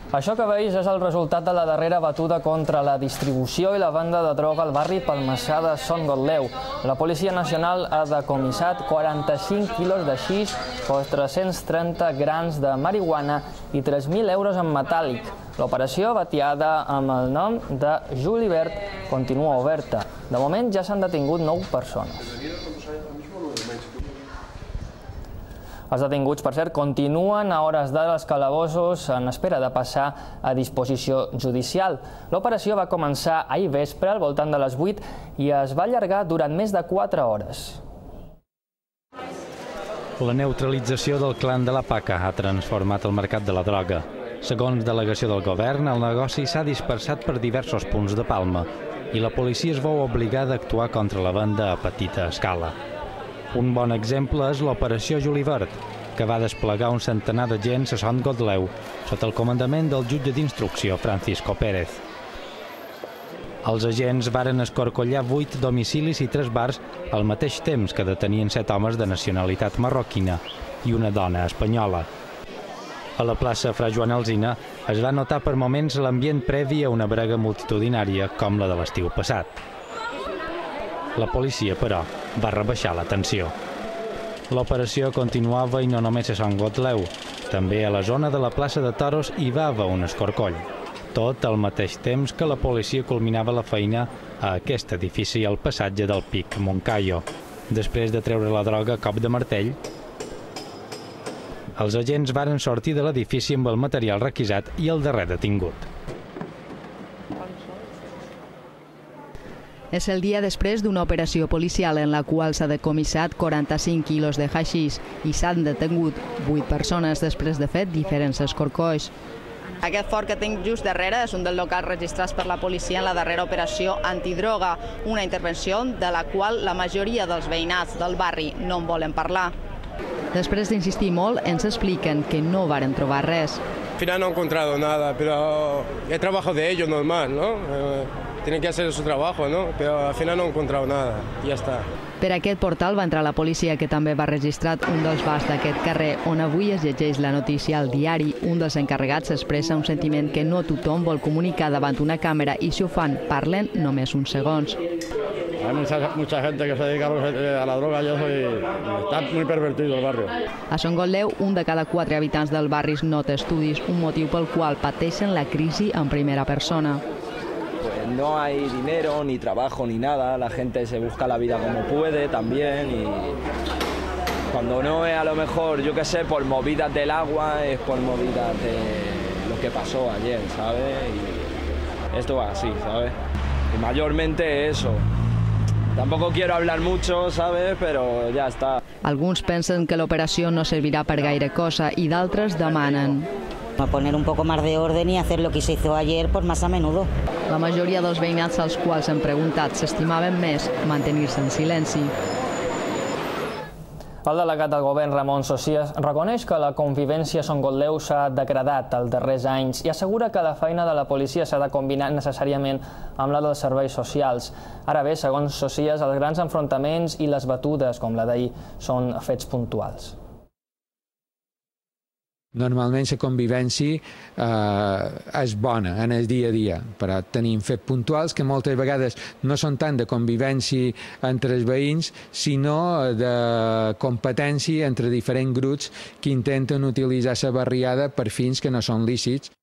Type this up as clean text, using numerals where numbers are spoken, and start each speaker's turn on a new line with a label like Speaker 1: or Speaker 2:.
Speaker 1: Això que veus és el resultat de la darrera batuda contra la distribució i la venda de droga al barri palmesà de Son Gotleu. La Policia Nacional ha decomissat 45 quilos de xix, 430 grans de marihuana i 3.000 euros en metàl·lic. L'operació, batiada amb el nom de Julivert, continua oberta. De moment ja s'han detingut 9 persones. Els detinguts, per cert, continuen a hores dels calabossos en espera de passar a disposició judicial. L'operació va començar ahir vespre al voltant de les 8 i es va allargar durant més de 4 hores.
Speaker 2: La neutralització del clan de la Paca ha transformat el mercat de la droga. Segons delegació del govern, el negoci s'ha dispersat per diversos punts de Palma i la policia es veu obligada a actuar contra la venda a petita escala. Un bon exemple és l'operació Julivert, que va desplegar un centenar d'agents a Son Gotleu sota el comandament del jutge d'instrucció Francisco Pérez. Els agents varen escorcollar 8 domicilis i 3 bars al mateix temps que detenien 7 homes de nacionalitat marroquina i una dona espanyola. A la plaça Fra Joan Alsina es va notar per moments l'ambient previ a una brega multitudinària com la de l'estiu passat. La policia, però, va rebaixar la tensió. L'operació continuava i no només a Son Gotleu. També a la zona de la plaça de Toros hi va haver un escorcoll. Tot al mateix temps que la policia culminava la feina a aquest edifici al passatge del Pic Moncayo. Després de treure la droga a cop de martell, els agents varen sortir de l'edifici amb el material requisat i el darrer detingut.
Speaker 3: És el dia després d'una operació policial en la qual s'ha decomissat 45 quilos de haixís i s'han detingut 8 persones després de fer diferents escorcolls.
Speaker 4: Aquest fort que tinc just darrere és un dels locals registrats per la policia en la darrera operació antidroga, una intervenció de la qual la majoria dels veïnats del barri no en volen parlar.
Speaker 3: Després d'insistir molt, ens expliquen que no varen trobar res.
Speaker 5: Al final no he encontrado nada, pero es trabajo de ellos normal, ¿no? Tienen que hacer su trabajo, ¿no? Pero al final no he encontrado nada, y ya está.
Speaker 3: Per aquest portal va entrar la policia, que també va registrar un dels bars d'aquest carrer, on avui es llegeix la notícia al diari. Un dels encarregats expressa un sentiment que no tothom vol comunicar davant una càmera i si ho fan, parlen només uns segons.
Speaker 6: Hay mucha gente que se dedica a la droga y eso está muy pervertido el barrio.
Speaker 3: A Son Gotleu, un de cada 4 habitants del barri nota estudis, un motiu pel qual pateixen la crisi en primera persona.
Speaker 7: Pues no hay dinero, ni trabajo, ni nada. La gente se busca la vida como puede también y cuando no es a lo mejor, yo qué sé, por movidas del agua, es por movidas de lo que pasó ayer, ¿sabes? Y esto va así, ¿sabes? Y mayormente eso. Tampoco quiero hablar mucho, ¿sabes? Pero ya está.
Speaker 3: Alguns pensen que l'operació no servirà per gaire cosa i d'altres demanen
Speaker 8: a poner un poco más de orden y hacer lo que se hizo ayer pues más a menudo.
Speaker 3: La majoria dels veïnats als quals hem preguntat s'estimaven més mantenir-se en silenci.
Speaker 1: El delegat del govern, Ramon Socias, reconeix que la convivència a Son Gotleu s'ha degradat els darrers anys i assegura que la feina de la policia s'ha de combinar necessàriament amb la dels serveis socials. Ara bé, segons Socias, els grans enfrontaments i les batudes, com la d'ahir, són fets puntuals.
Speaker 9: Normalment la convivència és bona en el dia a dia, però tenim fets puntuals que moltes vegades no són tant de convivència entre els veïns, sinó de competència entre diferents grups que intenten utilitzar la barriada per fins que no són lícits.